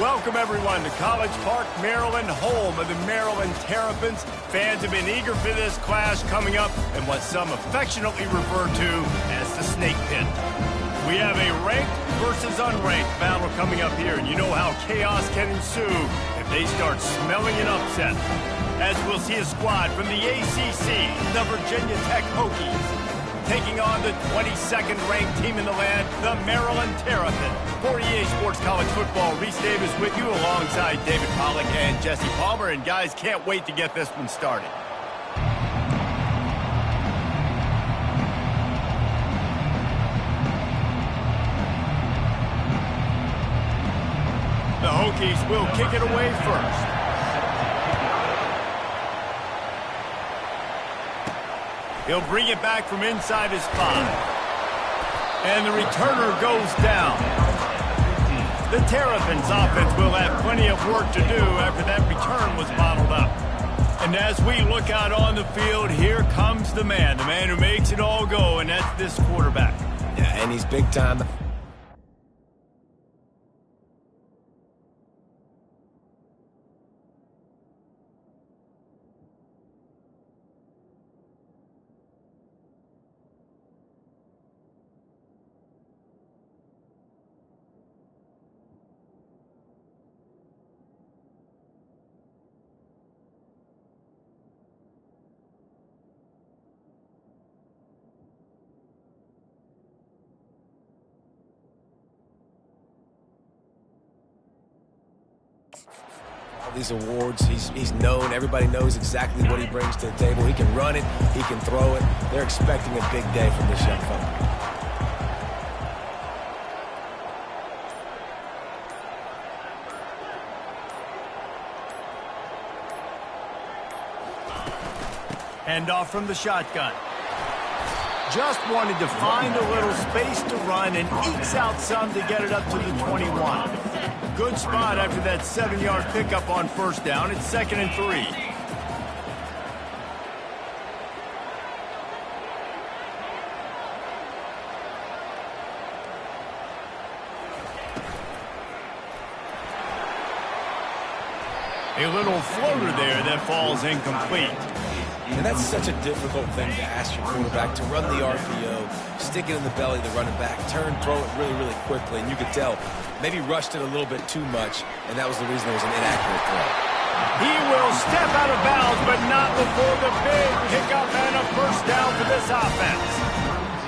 Welcome, everyone, to College Park, Maryland, home of the Maryland Terrapins. Fans have been eager for this clash coming up in what some affectionately refer to as the snake pit. We have a ranked versus unranked battle coming up here, and you know how chaos can ensue if they start smelling an upset. As we'll see a squad from the ACC, the Virginia Tech Hokies, taking on the 22nd ranked team in the land, the Maryland Terrapins. For EA Sports College Football, Reese Davis with you alongside David Pollack and Jesse Palmer. And guys, can't wait to get this one started. The Hokies will kick it away first. He'll bring it back from inside his 5. And the returner goes down. The Terrapins offense will have plenty of work to do after that return was bottled up. And as we look out on the field, here comes the man who makes it all go, and that's this quarterback. Yeah, and he's big time. These awards, he's known. Everybody knows exactly what he brings to the table. He can run it, he can throw it. They're expecting a big day from this young fella. Hand off from the shotgun. Just wanted to find a little space to run and ekes out some to get it up to the 21. Good spot after that 7-yard pickup on first down. It's 2nd and 3. A little floater there that falls incomplete. And that's such a difficult thing to ask your quarterback, to run the RPO, stick it in the belly of the running back, throw it really, really quickly. And you could tell, maybe rushed it a little bit too much, and that was the reason it was an inaccurate throw. He will step out of bounds, but not before the big pickup and a first down for this offense.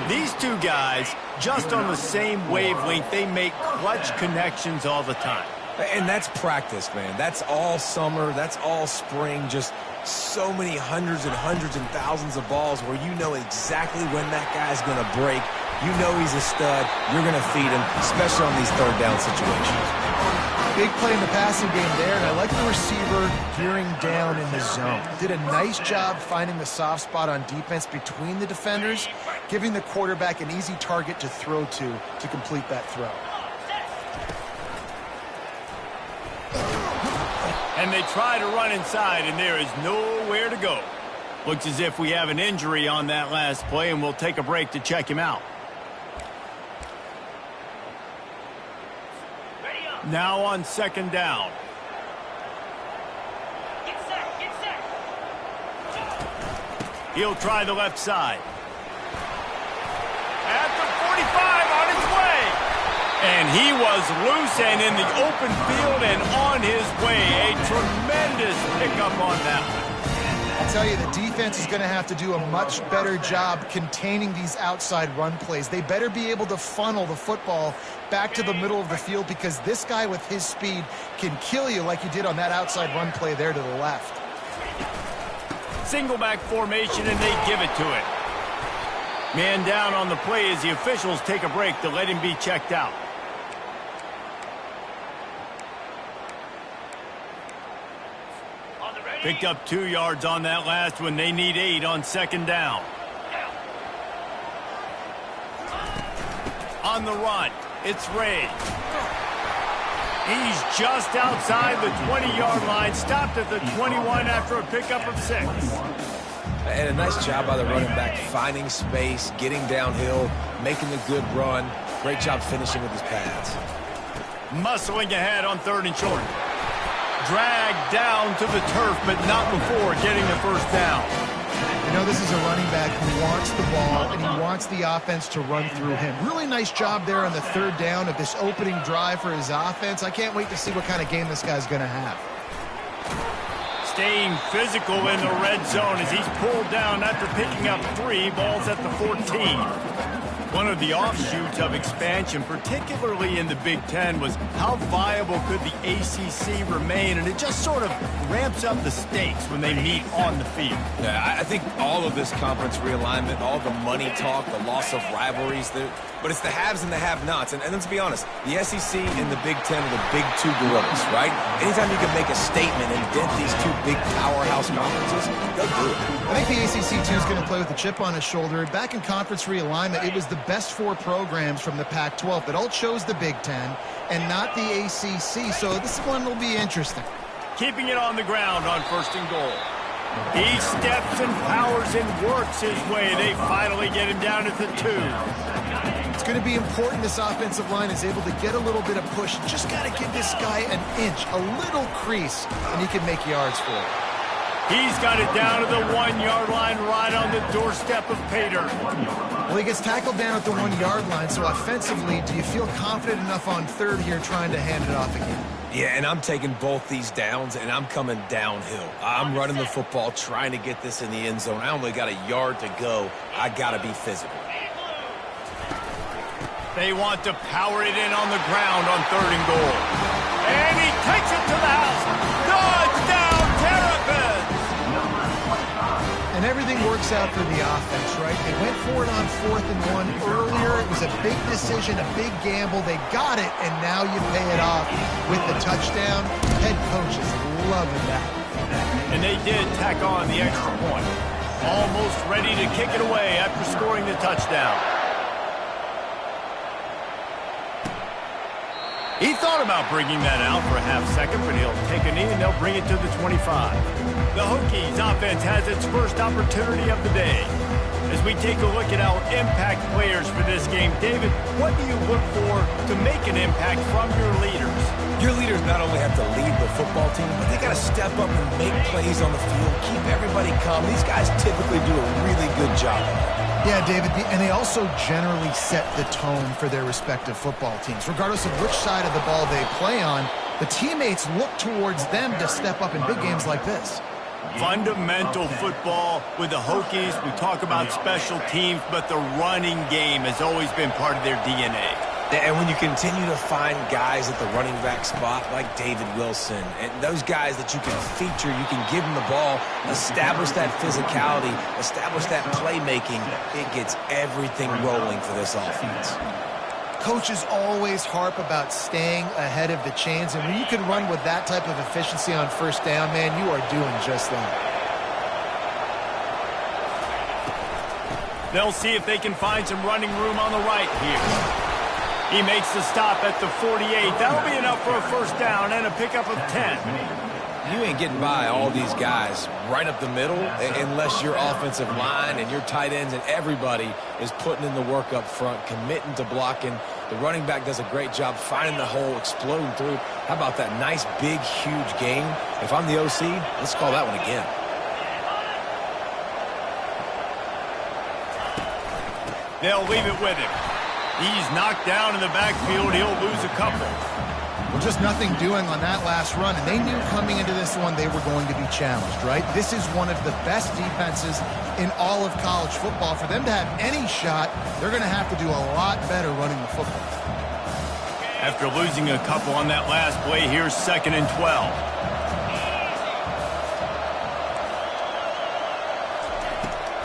These two guys, just on the same wavelength, they make clutch connections all the time. And that's practice, man. That's all summer. That's all spring. Just so many hundreds and thousands of balls where you know exactly when that guy's going to break. You know he's a stud. You're going to feed him, especially on these third down situations. Big play in the passing game there, and I like the receiver gearing down in the zone. Did a nice job finding the soft spot on defense between the defenders, giving the quarterback an easy target to throw to complete that throw. And they try to run inside, and there is nowhere to go. Looks as if we have an injury on that last play, and we'll take a break to check him out. Now on 2nd down. Get set. He'll try the left side. At the 45, on his way. And he was loose and in the open field and on his way. A tremendous pickup on that one. I'll tell you, the defense is going to have to do a much better job containing these outside run plays. They better be able to funnel the football back to the middle of the field, because this guy with his speed can kill you like he did on that outside run play there to the left. Single back formation, and they give it to it. Man down on the play as the officials take a break to let him be checked out. Picked up 2 yards on that last one. They need 8 on 2nd down. On the run, it's Ray. He's just outside the 20-yard line, stopped at the 21 after a pickup of 6. And a nice job by the running back, finding space, getting downhill, making a good run. Great job finishing with his pads. Muscling ahead on 3rd and short. Dragged down to the turf, but not before getting the first down. You know, this is a running back who wants the ball, and he wants the offense to run through him. Really nice job there on the 3rd down of this opening drive for his offense. I can't wait to see what kind of game this guy's going to have. Staying physical in the red zone as he's pulled down after picking up 3 balls at the 14. One of the offshoots of expansion, particularly in the Big Ten, was how viable could the ACC remain, and it just sort of ramps up the stakes when they meet on the field. Yeah, I think all of this conference realignment, all the money talk, the loss of rivalries, but it's the haves and the have-nots. And let's be honest, the SEC and the Big Ten are the big 2 gorillas, right? Anytime you can make a statement and dent these 2 big powerhouse conferences, go do it. I think the ACC, too, is going to play with a chip on his shoulder. Back in conference realignment, it was the best 4 programs from the Pac-12 that all chose the Big Ten and not the ACC. So this one will be interesting. Keeping it on the ground on 1st and goal. He steps and powers and works his way. They finally get him down at the 2. It's going to be important this offensive line is able to get a little bit of push. Just got to give this guy an inch, a little crease, and he can make yards for it. He's got it down to the 1-yard line right on the doorstep of Pater. Well, he gets tackled down at the 1-yard line, so offensively, do you feel confident enough on 3rd here trying to hand it off again? Yeah, and I'm taking both these downs, and I'm coming downhill. I'm running the football, trying to get this in the end zone. I only got a yard to go. I got to be physical. They want to power it in on the ground on 3rd and goal. And he takes it to the house. Touchdown, Terrapins! And everything works out for the offense, right? They went for it on 4th and 1 earlier. It was a big decision, a big gamble. They got it, and now you pay it off with the touchdown. Head coach is loving that. And they did tack on the extra point. Almost ready to kick it away after scoring the touchdown. He thought about bringing that out for a half-second, but he'll take a knee and they'll bring it to the 25. The Hokies offense has its first opportunity of the day. As we take a look at our impact players for this game, David, what do you look for to make an impact from your leaders? Your leaders not only have to lead the football team, but they got to step up and make plays on the field, keep everybody calm. These guys typically do a really good job of it. Yeah, David, and they also generally set the tone for their respective football teams. Regardless of which side of the ball they play on, the teammates look towards them to step up in big games like this. Fundamental football with the Hokies. We talk about special teams, but the running game has always been part of their DNA. And when you continue to find guys at the running back spot like David Wilson, and those guys that you can feature, you can give them the ball, establish that physicality, establish that playmaking, it gets everything rolling for this offense. Coaches always harp about staying ahead of the chains, and when you can run with that type of efficiency on 1st down, man, you are doing just that. They'll see if they can find some running room on the right here. He makes the stop at the 48. That'll be enough for a 1st down and a pickup of 10. You ain't getting by all these guys right up the middle unless your offensive line and your tight ends and everybody is putting in the work up front, committing to blocking. The running back does a great job finding the hole, exploding through. How about that nice, big, huge game? If I'm the OC, let's call that one again. They'll leave it with him. He's knocked down in the backfield. He'll lose a couple. Well, just nothing doing on that last run, and they knew coming into this one they were going to be challenged, right? This is one of the best defenses in all of college football. For them to have any shot, they're going to have to do a lot better running the football. After losing a couple on that last play, here's 2nd and 12.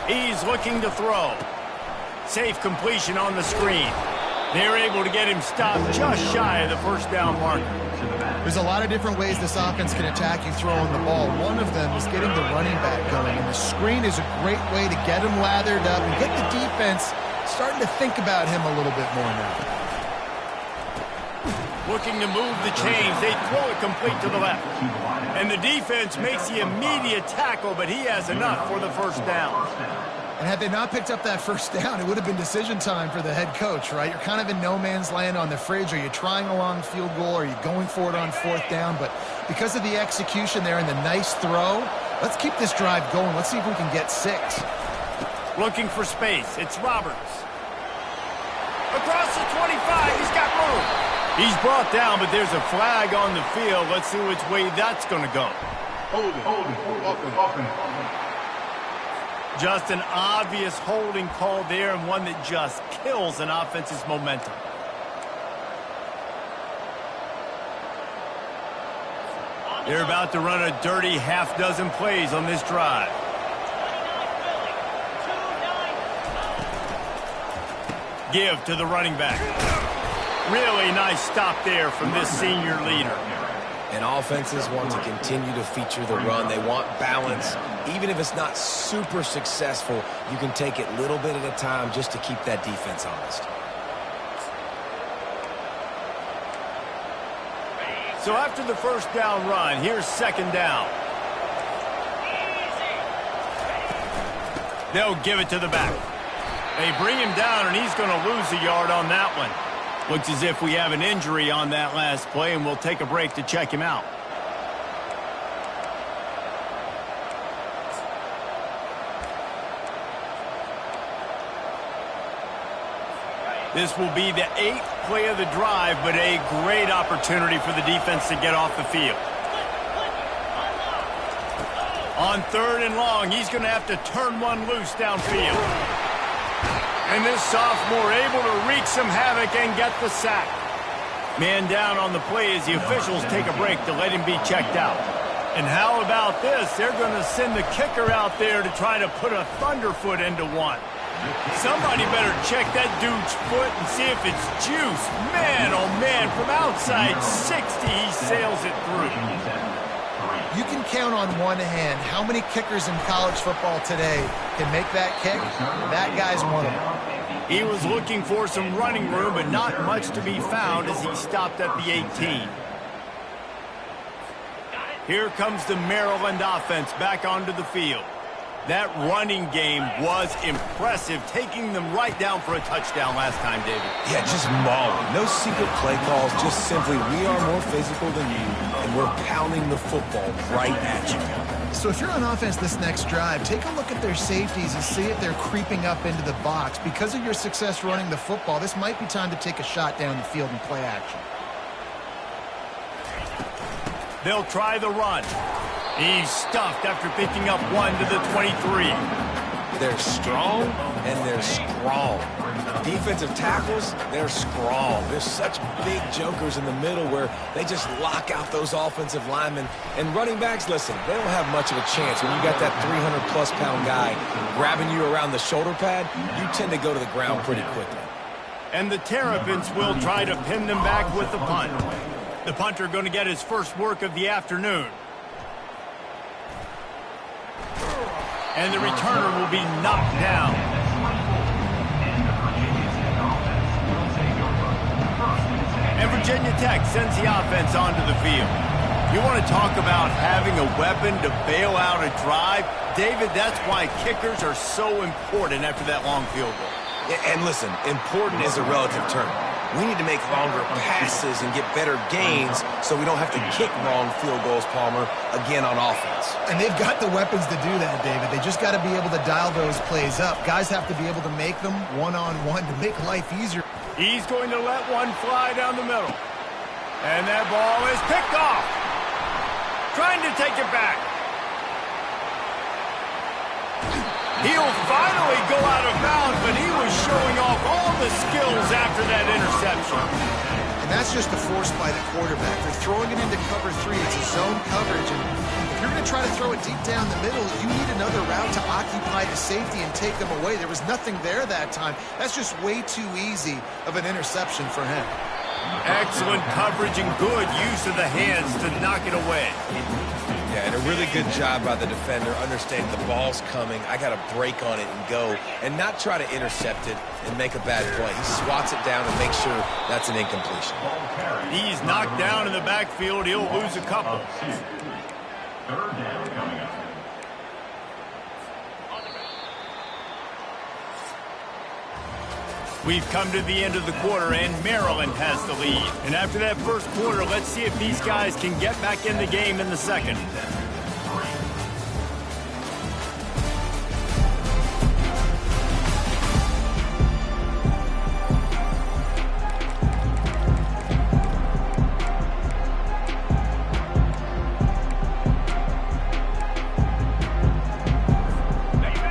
He's looking to throw. Safe completion on the screen. They're able to get him stopped just shy of the 1st down marker. There's a lot of different ways this offense can attack you throwing the ball. One of them is getting the running back going, and the screen is a great way to get him lathered up and get the defense starting to think about him a little bit more now. Looking to move the chains. They throw it complete to the left. And the defense makes the immediate tackle, but he has enough for the 1st down. And had they not picked up that first down, it would have been decision time for the head coach, right? You're kind of in no man's land on the fridge. Are you trying a long field goal? Are you going for it on fourth down? But because of the execution there and the nice throw, let's keep this drive going. Let's see if we can get 6. Looking for space. It's Roberts. Across the 25. He's got room. He's brought down, but there's a flag on the field. Let's see which way that's going to go. Just an obvious holding call there, and one that just kills an offense's momentum. They're about to run a dirty half-dozen plays on this drive. Give to the running back. Really nice stop there from this senior leader. And offenses want to continue to feature the run. They want balance. Even if it's not super successful, you can take it little bit at a time just to keep that defense honest. So after the first down run, here's second down. They'll give it to the back. They bring him down, and he's going to lose a yard on that one. Looks as if we have an injury on that last play, and we'll take a break to check him out. This will be the 8th play of the drive, but a great opportunity for the defense to get off the field. On 3rd and long, he's going to have to turn one loose downfield. And this sophomore able to wreak some havoc and get the sack. Man down on the play as the officials take a break to let him be checked out. And how about this? They're going to send the kicker out there to try to put a thunderfoot into one. Somebody better check that dude's foot and see if it's juice. Man, oh man, from outside 60, he sails it through. You can count on one hand how many kickers in college football today can make that kick. That guy's one of them. He was looking for some running room, but not much to be found as he stopped at the 18. Here comes the Maryland offense back onto the field. That running game was impressive, taking them right down for a touchdown last time, David. Yeah, just mauling. No secret play calls, just simply we are more physical than you, and we're pounding the football right at you. So if you're on offense this next drive, take a look at their safeties and see if they're creeping up into the box. Because of your success running the football, this might be time to take a shot down the field and play action. They'll try the run. He's stuffed after picking up one to the 23. They're strong and they're strong. Defensive tackles, they're strong. There's such big jokers in the middle where they just lock out those offensive linemen. And running backs, listen, they don't have much of a chance. When you got that 300-plus pound guy grabbing you around the shoulder pad, you tend to go to the ground pretty quickly. And the Terrapins will try to pin them back with the punt. The punter going to get his first work of the afternoon. And the returner will be knocked down. And Virginia Tech sends the offense onto the field. You want to talk about having a weapon to bail out a drive? David, that's why kickers are so important after that long field goal. And listen, important is a relative term. We need to make longer passes and get better gains so we don't have to kick long field goals, Palmer, again on offense. And they've got the weapons to do that, David. They just got to be able to dial those plays up. Guys have to be able to make them one-on-one to make life easier. He's going to let one fly down the middle. And that ball is picked off. Trying to take it back. He'll finally go out of bounds, but he was showing off all the skills after that interception. And that's just a force by the quarterback. They're throwing it into cover 3. It's a zone coverage. And if you're going to try to throw it deep down the middle, you need another route to occupy the safety and take them away. There was nothing there that time. That's just way too easy of an interception for him. Excellent coverage and good use of the hands to knock it away. Yeah, and a really good job by the defender, understanding the ball's coming. I got to break on it and go, and not try to intercept it and make a bad play. He swats it down and makes sure that's an incompletion. He's knocked down in the backfield. He'll lose a couple. We've come to the end of the quarter, and Maryland has the lead. And after that first quarter, let's see if these guys can get back in the game in the second.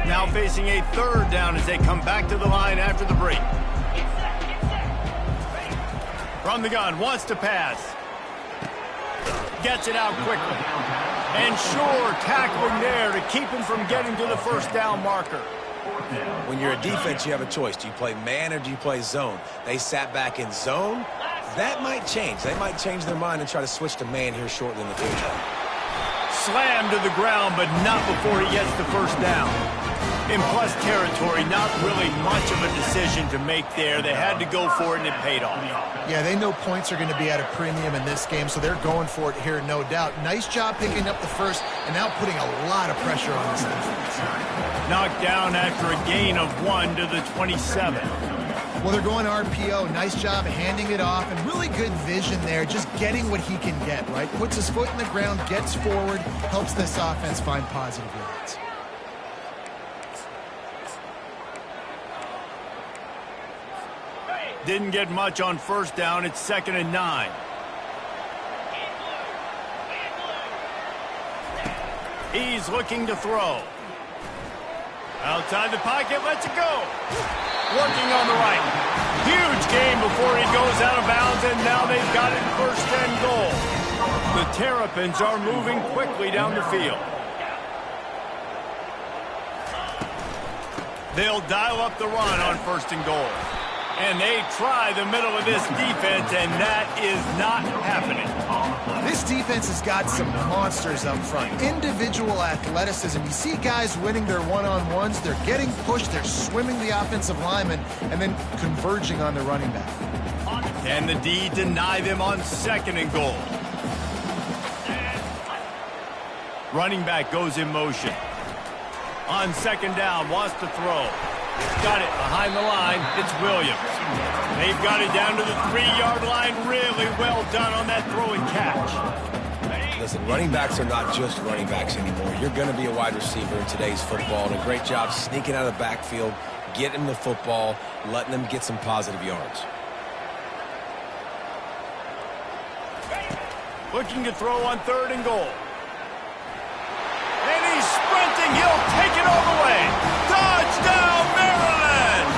Now facing a third down as they come back to the line after the break. From the gun, wants to pass. Gets it out quickly. And sure, tackling there to keep him from getting to the first down marker. When you're a defense, you have a choice. Do you play man or do you play zone? They sat back in zone. That might change. They might change their mind and try to switch to man here shortly in the future. Slammed to the ground, but not before he gets the first down. In plus territory, not really much of a decision to make there. They had to go for it, and it paid off. Yeah, they know points are going to be at a premium in this game, so they're going for it here, no doubt. Nice job picking up the first, and now putting a lot of pressure on this defense. Knocked down after a gain of 1 to the 27. Well, they're going RPO. Nice job handing it off, and really good vision there, just getting what he can get, right? Puts his foot in the ground, gets forward, helps this offense find positive yards. Didn't get much on first down. It's 2nd and 9. He's looking to throw. Outside the pocket, lets it go. Working on the right. Huge gain before he goes out of bounds, and now they've got it 1st and goal. The Terrapins are moving quickly down the field. They'll dial up the run on 1st and goal. And they try the middle of this defense, and that is not happening. This defense has got some monsters up front. Individual athleticism. You see guys winning their one-on-ones. They're getting pushed. They're swimming the offensive lineman and then converging on the running back. Can the D deny them on 2nd and goal? Running back goes in motion. On 2nd down, wants to throw. Got it behind the line. It's Williams. They've got it down to the 3-yard line. Really well done on that throw and catch. Listen, running backs are not just running backs anymore. You're going to be a wide receiver in today's football. And a great job sneaking out of the backfield, getting the football, letting them get some positive yards. Looking to throw on 3rd and goal. And he's sprinting. He'll take it all the way. Touchdown, Maryland!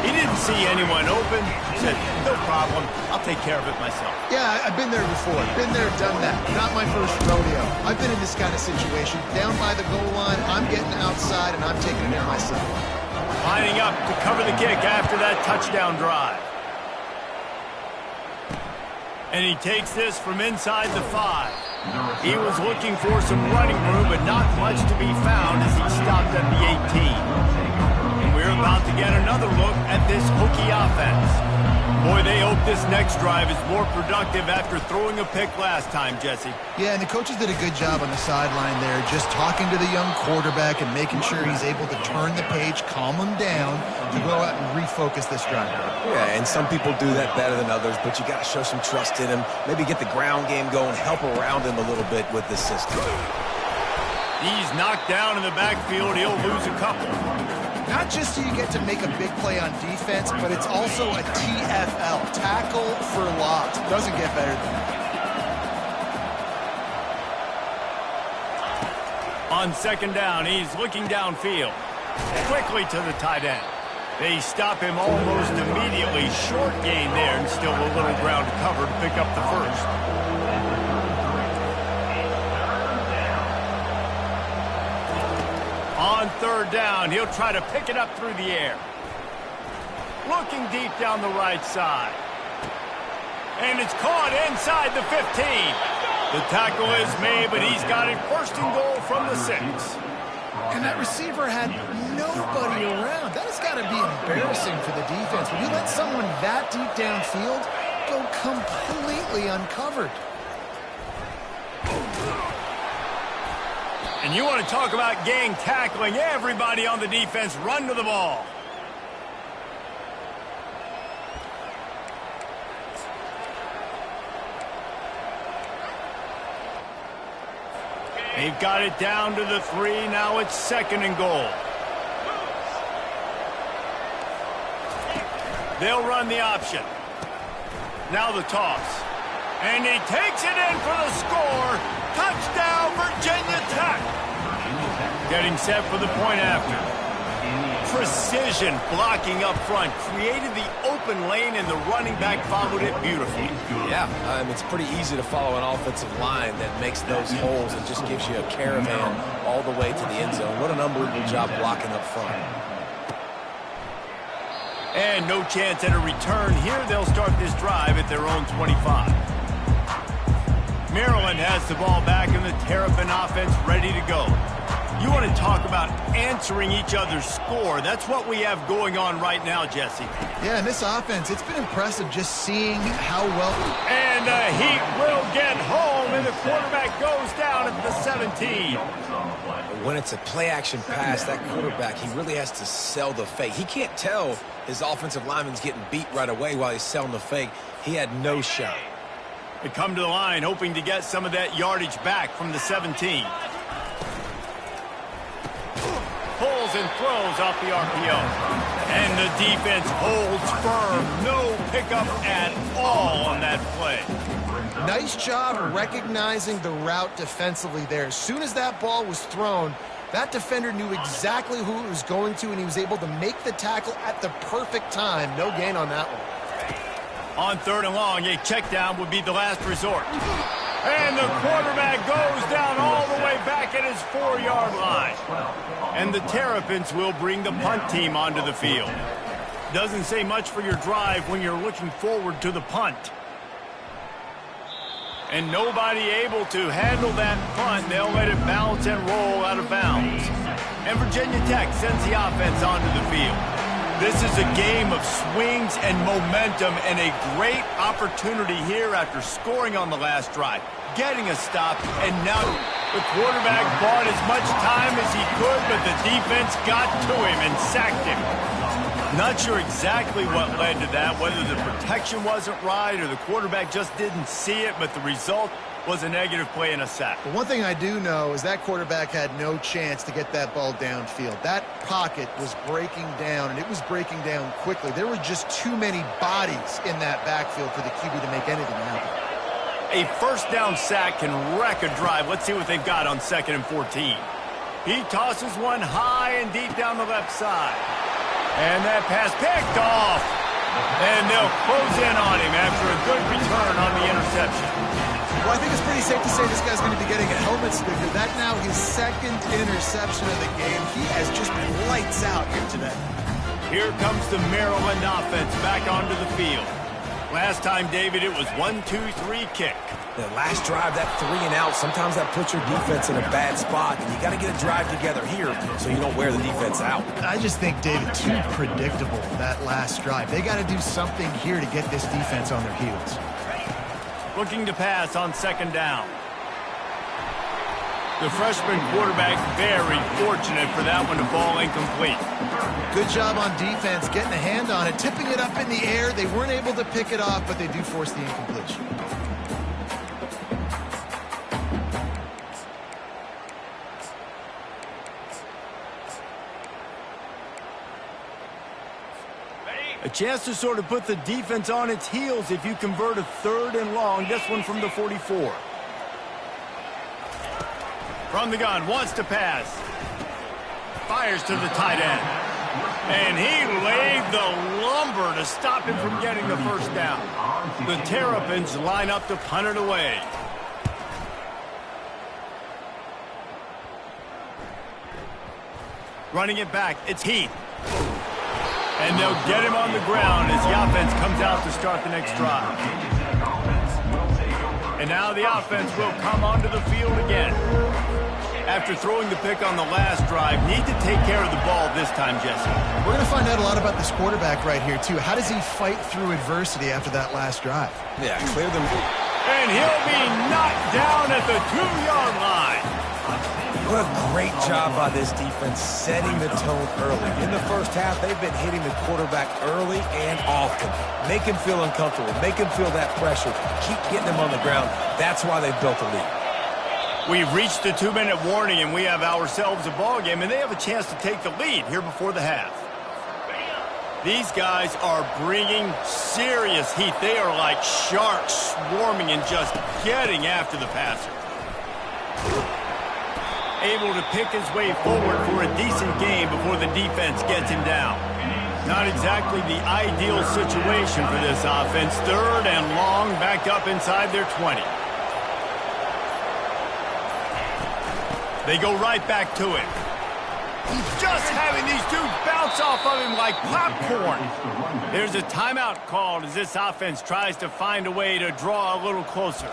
He didn't see anyone open. Said, no problem. I'll take care of it myself. Yeah, I've been there before. Been there, done that. Not my first rodeo. I've been in this kind of situation. Down by the goal line, I'm getting outside, and I'm taking it there myself. Lining up to cover the kick after that touchdown drive. And he takes this from inside the 5. He was looking for some running room, but not much to be found as he stopped at the 18. And we're about to get another look at this Hokie offense. Boy, they hope this next drive is more productive after throwing a pick last time, Jesse. Yeah, and the coaches did a good job on the sideline there, just talking to the young quarterback and making sure he's able to turn the page, calm him down, to go out and refocus this drive. Yeah, and some people do that better than others, but you got to show some trust in him, maybe get the ground game going, help around him a little bit with the system. He's knocked down in the backfield. He'll lose a couple. Not just so you get to make a big play on defense, but it's also a TFL, tackle for loss. Doesn't get better than that. On 2nd down, he's looking downfield. Quickly to the tight end. They stop him almost immediately. Short gain there, and still a little ground to cover to pick up the first. On 3rd down, he'll try to pick it up through the air. Looking deep down the right side. And it's caught inside the 15. The tackle is made, but he's got it 1st and goal from the 6. And that receiver had nobody around. That has got to be embarrassing for the defense. When you let someone that deep downfield go completely uncovered. And you want to talk about gang tackling. Everybody on the defense run to the ball. They've got it down to the 3. Now it's 2nd and goal. They'll run the option. Now the toss. And he takes it in for the score. Touchdown, Virginia Tech. Getting set for the point after. Precision blocking up front. Created the open lane, and the running back followed it beautifully. Yeah, it's pretty easy to follow an offensive line that makes those holes and just gives you a caravan all the way to the end zone. What an unbelievable job blocking up front. And no chance at a return here. They'll start this drive at their own 25. Maryland has the ball back, and the Terrapin offense ready to go. You want to talk about answering each other's score. That's what we have going on right now, Jesse. Yeah, and this offense, it's been impressive just seeing how well. And the Heat will get home, and the quarterback goes down at the 17. When it's a play-action pass, that quarterback, he really has to sell the fake. He can't tell his offensive lineman's getting beat right away while he's selling the fake. He had no shot. They come to the line hoping to get some of that yardage back from the 17. Pulls and throws off the RPO. And the defense holds firm. No pickup at all on that play. Nice job recognizing the route defensively there. As soon as that ball was thrown, that defender knew exactly who it was going to, and he was able to make the tackle at the perfect time. No gain on that one. On 3rd and long, a check down would be the last resort. And the quarterback goes down all the way back at his 4-yard line. And the Terrapins will bring the punt team onto the field. Doesn't say much for your drive when you're looking forward to the punt. And nobody able to handle that punt. They'll let it bounce and roll out of bounds. And Virginia Tech sends the offense onto the field. This is a game of swings and momentum, and a great opportunity here after scoring on the last drive, getting a stop, and now the quarterback bought as much time as he could, but the defense got to him and sacked him. Not sure exactly what led to that, whether the protection wasn't right or the quarterback just didn't see it, but the result was a negative play and a sack. But one thing I do know is that quarterback had no chance to get that ball downfield. That pocket was breaking down, and it was breaking down quickly. There were just too many bodies in that backfield for the QB to make anything happen. A first down sack can wreck a drive. Let's see what they've got on 2nd and 14. He tosses one high and deep down the left side. And that pass picked off. And they'll close in on him after a good return on the interception. Well, I think it's pretty safe to say this guy's going to be getting a helmet sticker. That's now his 2nd interception of the game. He has just been lights out here today. Here comes the Maryland offense back onto the field. Last time, David, it was 1-2-3 kick. The last drive, that 3 and out, sometimes that puts your defense in a bad spot, and you got to get a drive together here so you don't wear the defense out. I just think, David, too predictable, that last drive. They got to do something here to get this defense on their heels. Looking to pass on 2nd down. The freshman quarterback very fortunate for that one to fall incomplete. Good job on defense, getting a hand on it, tipping it up in the air. They weren't able to pick it off, but they do force the incompletion. A chance to sort of put the defense on its heels if you convert a 3rd and long. This one from the 44. From the gun, wants to pass. Fires to the tight end. And he laid the lumber to stop him from getting the first down. The Terrapins line up to punt it away. Running it back, it's Heath. And they'll get him on the ground as the offense comes out to start the next drive. And now the offense will come onto the field again. After throwing the pick on the last drive, need to take care of the ball this time, Jesse. We're going to find out a lot about this quarterback right here, too. How does he fight through adversity after that last drive? Yeah, clear them. And he'll be knocked down at the 2-yard line. What a great job by this defense setting the tone early. In the first half, they've been hitting the quarterback early and often. Make him feel uncomfortable. Make him feel that pressure. Keep getting him on the ground. That's why they've built a lead. We've reached the 2-minute warning, and we have ourselves a ball game, and they have a chance to take the lead here before the half. These guys are bringing serious heat. They are like sharks swarming and just getting after the passer. Able to pick his way forward for a decent game before the defense gets him down. Not exactly the ideal situation for this offense. 3rd and long, back up inside their 20. They go right back to it. He's just having these dudes bounce off of him like popcorn. There's a timeout called as this offense tries to find a way to draw a little closer.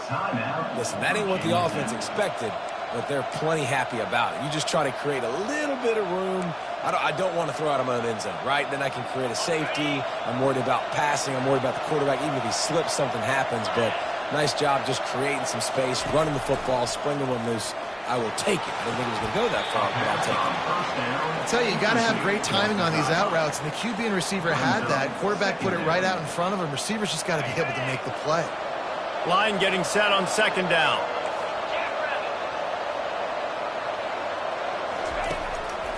Listen, that ain't what the offense expected, but they're plenty happy about it. You just try to create a little bit of room. I don't want to throw out of my own end zone, right? Then I can create a safety. I'm worried about passing. I'm worried about the quarterback. Even if he slips, something happens. But nice job just creating some space, running the football, springing one loose. I will take it. I didn't think it was going to go that far, but I'll take it. I'll tell you, you got to have great timing on these out routes, and the QB and receiver had that. Quarterback put it right out in front of him. Receivers just got to be able to make the play. Line getting set on 2nd down.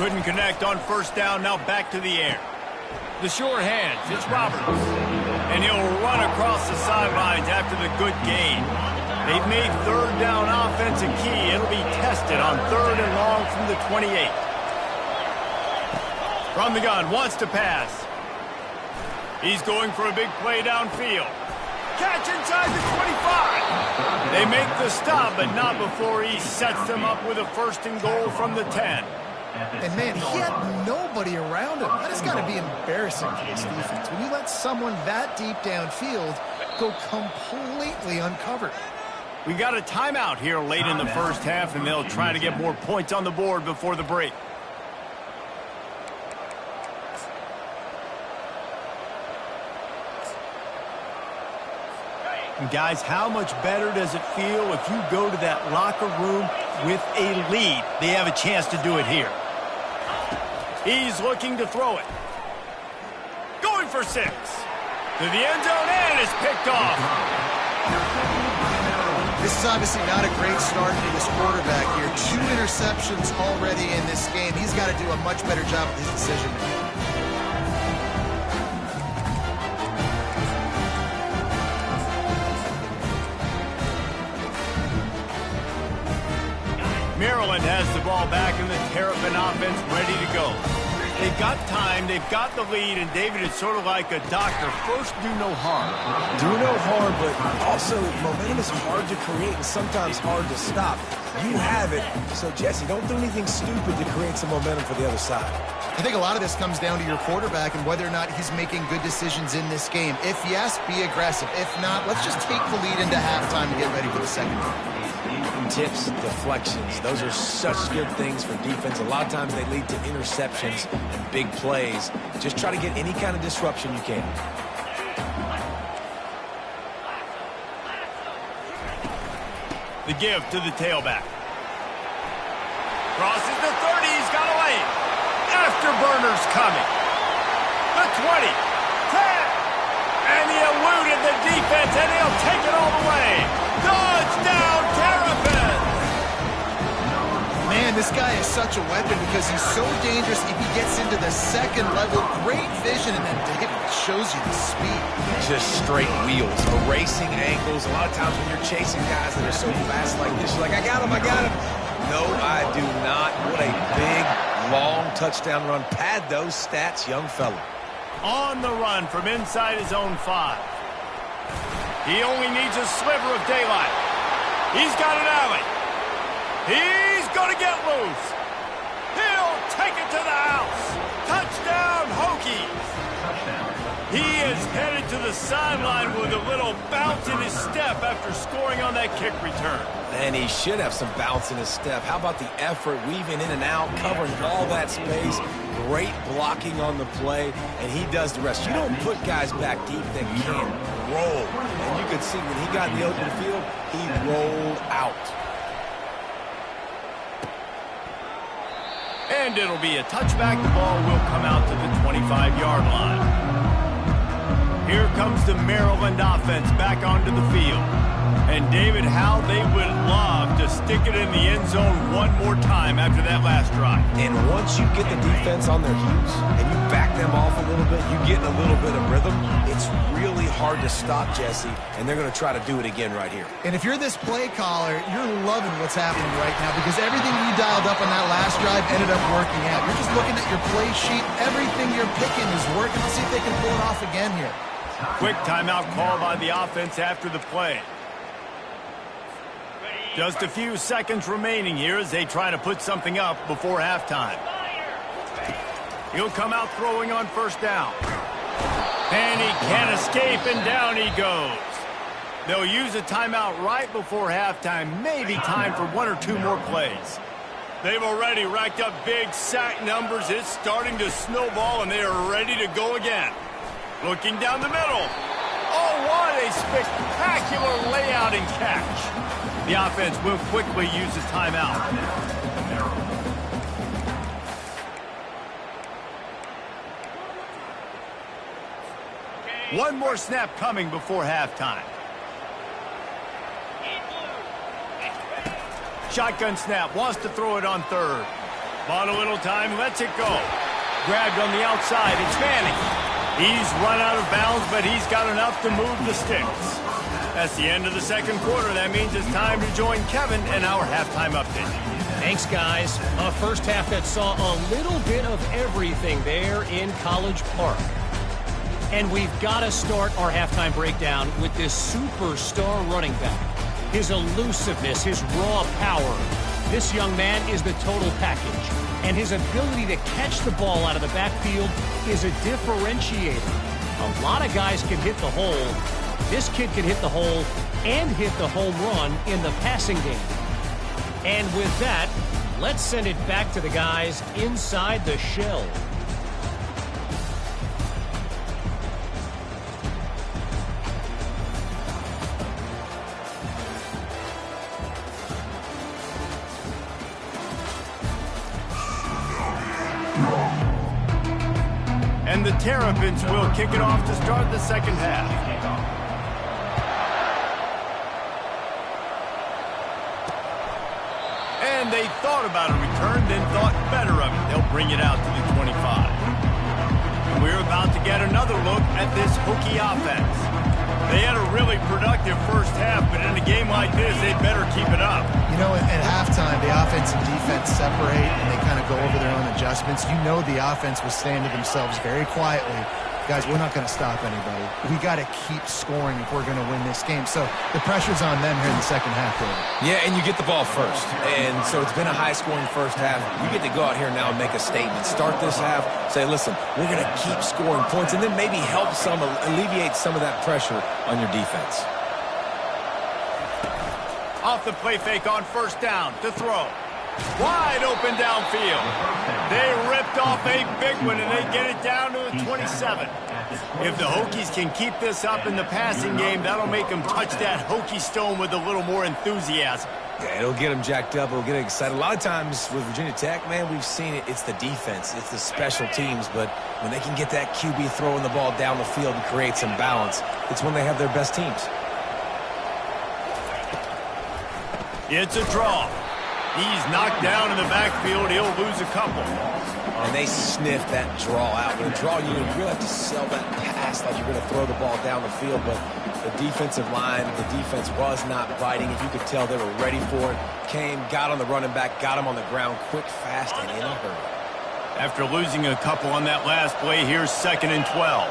Couldn't connect on 1st down, now back to the air. The sure hands, it's Roberts. And he'll run across the sidelines after the good gain. They've made 3rd down offense a key. It'll be tested on 3rd and long from the 28. From the gun, wants to pass. He's going for a big play downfield. Catch inside the 25. They make the stop, but not before he sets them up with a 1st and goal from the 10. And, man, he had nobody around him. That has got to be embarrassing for this defense. When you let someone that deep downfield go completely uncovered. We got a timeout here late in the 1st half, and they'll try to get more points on the board before the break. And guys, how much better does it feel if you go to that locker room with a lead? They have a chance to do it here. He's looking to throw it. Going for 6. To the end zone, and it's picked off. This is obviously not a great start for this quarterback here. 2 interceptions already in this game. He's got to do a much better job with his decision. Maryland has the ball back in the Terrapin offense ready to go. They've got time, they've got the lead, and David is sort of like a doctor. First, do no harm. Do no harm, but also momentum is hard to create and sometimes hard to stop. You have it, so Jesse, don't do anything stupid to create some momentum for the other side. I think a lot of this comes down to your quarterback and whether or not he's making good decisions in this game. If yes, be aggressive. If not, let's just take the lead into halftime and get ready for the second half. Tips, deflections, those are such good things for defense. A lot of times they lead to interceptions and big plays. Just try to get any kind of disruption you can. The give to the tailback. Crosses the 30, he's got a lane. Afterburners coming. The 20, 10, and he eluded the defense, and he'll take it all the way. Touchdown, Terrapins! Man, this guy is such a weapon because he's so dangerous if he gets into the second level. Great vision, and then David shows you the speed. Just straight wheels, erasing ankles. A lot of times when you're chasing guys that are so fast like this, you're like, I got him, I got him. No, I do not. What a big, long touchdown run. Pad those stats, young fella. On the run from inside his own 5. He only needs a sliver of daylight. He's got an alley. He's going to get loose. He'll take it to the house. Touchdown, Hokies. He is headed to the sideline with a little bounce in his step after scoring on that kick return. And he should have some bounce in his step. How about the effort, weaving in and out, covering all that space. Great blocking on the play, and he does the rest. You don't put guys back deep that can't roll. And you could see when he got in the open field, he rolled out. And it'll be a touchback. The ball will come out to the 25-yard line. Here comes the Maryland offense back onto the field. And David, how they would love to stick it in the end zone one more time after that last drive. And once you get the defense on their heels and you back them off a little bit, you get a little bit of rhythm, it's really hard to stop, Jesse, and they're going to try to do it again right here. And if you're this play caller, you're loving what's happening right now because everything you dialed up on that last drive ended up working out. You're just looking at your play sheet. Everything you're picking is working. Let's see if they can pull it off again here. Quick timeout call by the offense after the play. Just a few seconds remaining here as they try to put something up before halftime. He'll come out throwing on first down. And he can't escape, and down he goes. They'll use a timeout right before halftime. Maybe time for one or two more plays. They've already racked up big sack numbers. It's starting to snowball, and they are ready to go again. Looking down the middle. Oh, what a spectacular layout and catch. The offense will quickly use a timeout. One more snap coming before halftime. Shotgun snap, wants to throw it on third. Bought a little time, lets it go. Grabbed on the outside, it's Manning. He's run out of bounds, but he's got enough to move the sticks. That's the end of the second quarter. That means it's time to join Kevin in our halftime update. Thanks, guys. A first half that saw a little bit of everything there in College Park. And we've got to start our halftime breakdown with this superstar running back. His elusiveness, his raw power. This young man is the total package. And his ability to catch the ball out of the backfield is a differentiator. A lot of guys can hit the hole. This kid can hit the hole and hit the home run in the passing game. And with that, let's send it back to the guys inside the shell. And the Terrapins will kick it off to start the second half. And they thought about a return, then thought better of it. They'll bring it out to the 25. And we're about to get another look at this Hokie offense. They had a really productive first half, but in a game like this, they better keep it up. You know, at halftime, the offense and defense separate, and they kind of go over their own adjustments. You know the offense was saying to themselves very quietly, guys, we're not going to stop anybody. We got to keep scoring if we're going to win this game. So the pressure's on them here in the second half, David. Yeah, and you get the ball first. And so it's been a high-scoring first half. You get to go out here now and make a statement. Start this half, say, listen, we're going to keep scoring points, and then maybe help alleviate some of that pressure on your defense. Off the play fake on first down to throw. Wide open downfield. They ripped off a big one, and they get it down to the 27. If the Hokies can keep this up in the passing game, that'll make them touch that Hokie stone with a little more enthusiasm. Yeah, it'll get them jacked up. It'll get them excited. A lot of times with Virginia Tech, man, we've seen it. It's the defense. It's the special teams. But when they can get that QB throwing the ball down the field and create some balance, it's when they have their best teams. It's a draw. He's knocked down in the backfield. He'll lose a couple. And they sniff that draw out. With a draw, you really have to sell that pass like you're going to throw the ball down the field. But the defensive line, the defense was not biting. If you could tell they were ready for it. Came, got on the running back, got him on the ground quick, fast, and in a hurry. After losing a couple on that last play, here's 2nd and 12.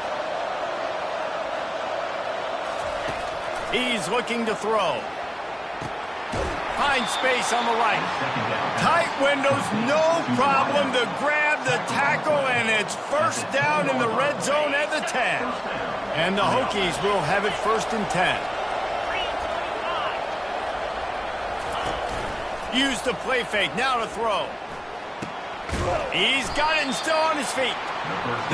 He's looking to throw. Finds space on the right. Tight windows, no problem to grab the tackle, and it's first down in the red zone at the 10. And the Hokies will have it 1st and 10. Use the play fake, now to throw. He's got it and still on his feet.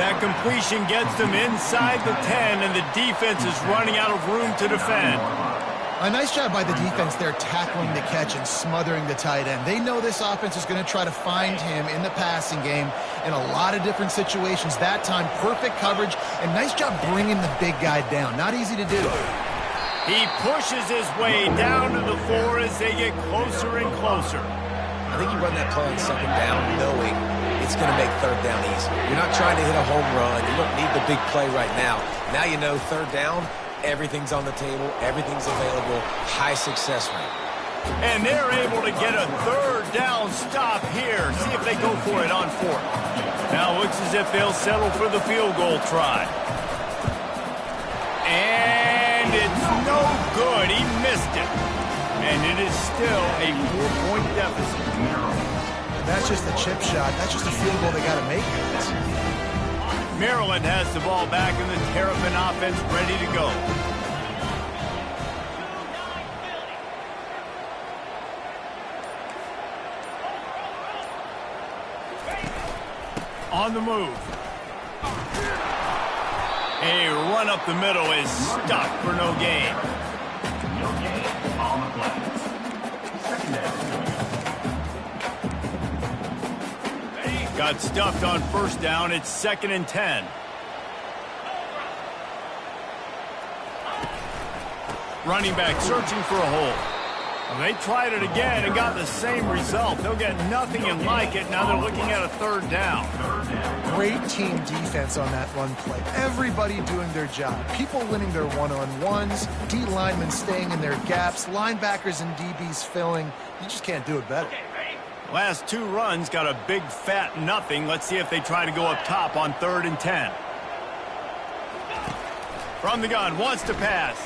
That completion gets them inside the 10, and the defense is running out of room to defend. A nice job by the defense there, tackling the catch and smothering the tight end. They know this offense is going to try to find him in the passing game in a lot of different situations. That time, perfect coverage, and nice job bringing the big guy down. Not easy to do. He pushes his way down to the floor as they get closer and closer. I think you run that play on second down knowing it's going to make third down easy. You're not trying to hit a home run. You don't need the big play right now. Now you know third down, everything's on the table, everything's available, high success rate. And they're able to get a third down stop here. See if they go for it on fourth. Now looks as if they'll settle for the field goal try. And it's no good. He missed it. And it is still a 4-point deficit. And that's just a chip shot. That's just a field goal they got to make. Maryland has the ball back and the Terrapin offense ready to go. On the move. A run up the middle is stuck for no gain. No gain on the play. Second down. Got stuffed on first down. It's 2nd and 10. Running back searching for a hole. Well, they tried it again and got the same result. They'll get nothing and like it. Now they're looking at a third down. Great team defense on that run play. Everybody doing their job. People winning their one-on-ones, D linemen staying in their gaps, linebackers and DBs filling. You just can't do it better. Last two runs got a big fat nothing. Let's see if they try to go up top on 3rd and 10. From the gun, wants to pass.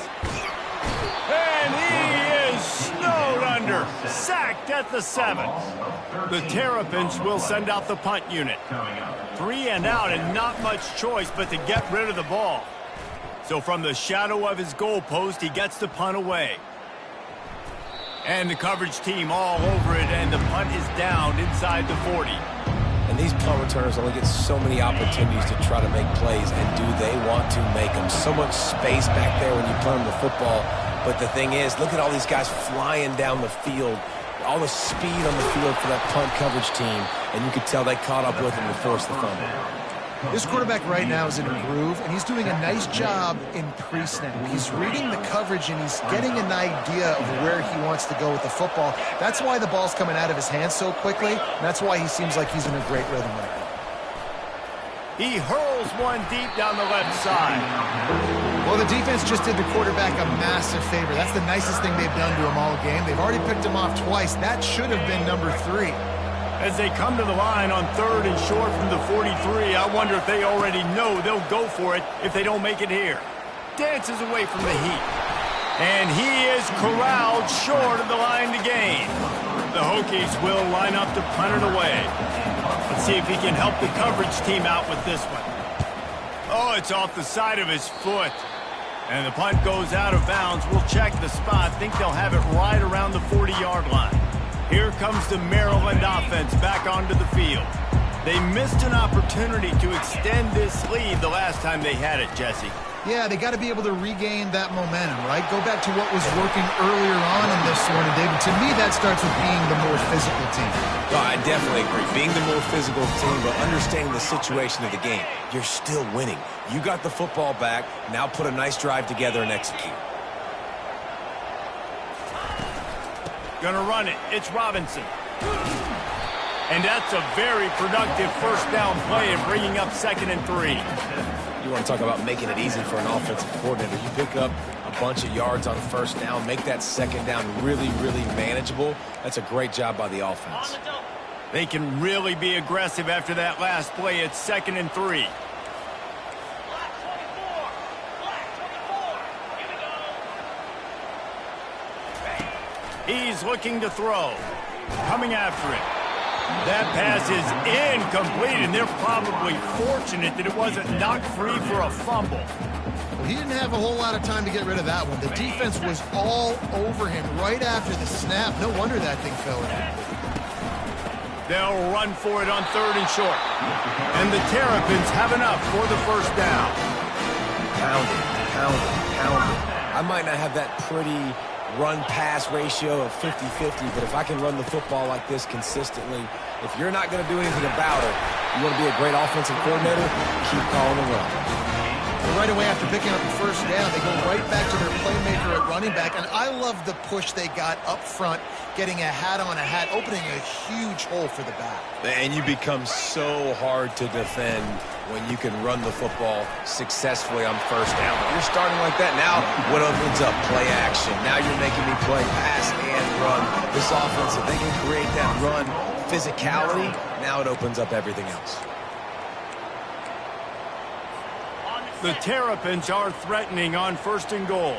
And he is snowed under. Sacked at the 7. The Terrapins will send out the punt unit. 3 and out and not much choice but to get rid of the ball. So from the shadow of his goalpost, he gets the punt away. And the coverage team all over it, and the punt is down inside the 40. And these punt returners only get so many opportunities to try to make plays, and do they want to make them? So much space back there when you punt them the football. But the thing is, look at all these guys flying down the field, all the speed on the field for that punt coverage team, and you could tell they caught up with him and forced the fumble. This quarterback right now is in a groove, and he's doing a nice job in pre-snap. He's reading the coverage, and he's getting an idea of where he wants to go with the football. That's why the ball's coming out of his hands so quickly, and that's why he seems like he's in a great rhythm right now. He hurls one deep down the left side. Well, the defense just did the quarterback a massive favor. That's the nicest thing they've done to him all game. They've already picked him off twice. That should have been number 3. As they come to the line on 3rd and short from the 43, I wonder if they already know they'll go for it if they don't make it here. Dances away from the heat. And he is corralled short of the line to gain. The Hokies will line up to punt it away. Let's see if he can help the coverage team out with this one. Oh, it's off the side of his foot. And the punt goes out of bounds. We'll check the spot. Think they'll have it right around the 40-yard line. Here comes the Maryland offense back onto the field. They missed an opportunity to extend this lead the last time they had it, Jesse. Yeah, they got to be able to regain that momentum, right? Go back to what was working earlier on in this one, and David, to me, that starts with being the more physical team. Well, I definitely agree. Being the more physical team, but understanding the situation of the game. You're still winning. You got the football back. Now put a nice drive together and execute. Gonna run it. It's Robinson. And that's a very productive first down play and bringing up 2nd and 3. You want to talk about making it easy for an offensive coordinator. You pick up a bunch of yards on first down, make that second down really, really manageable. That's a great job by the offense. They can really be aggressive after that last play. It's 2nd and 3. He's looking to throw. Coming after it. That pass is incomplete, and they're probably fortunate that it wasn't knocked free for a fumble. Well, he didn't have a whole lot of time to get rid of that one. The defense was all over him right after the snap. No wonder that thing fell in. They'll run for it on 3rd and short. And the Terrapins have enough for the first down. Pound it, pound it, pound it. I might not have that pretty run-pass ratio of 50-50, but if I can run the football like this consistently, if you're not going to do anything about it, you want to be a great offensive coordinator, keep calling the run. Well, right away after picking up the first down, they go right back to their playmaker at running back, and I love the push they got up front, getting a hat on a hat, opening a huge hole for the back. And you become so hard to defend when you can run the football successfully on first down. You're starting like that. Now, what opens up? Play action. Now you're making me play pass and run. This offense, if they can create that run physicality, now it opens up everything else. The Terrapins are threatening on 1st and goal.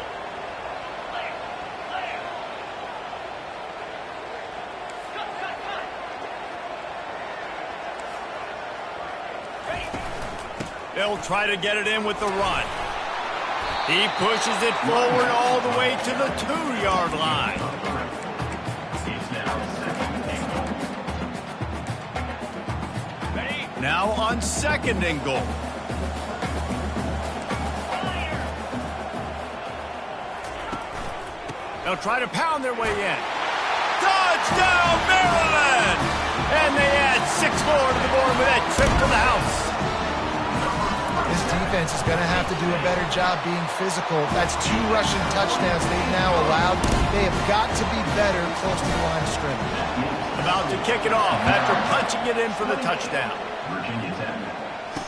They'll try to get it in with the run. He pushes it forward all the way to the 2-yard line. Now on 2nd and goal. They'll try to pound their way in. Touchdown, Maryland! And they add 6 more to the board with that trip to the house. This defense is going to have to do a better job being physical. That's 2 rushing touchdowns they've now allowed. They have got to be better close to the line of scrimmage. About to kick it off after punching it in for the touchdown. Virginia Tech,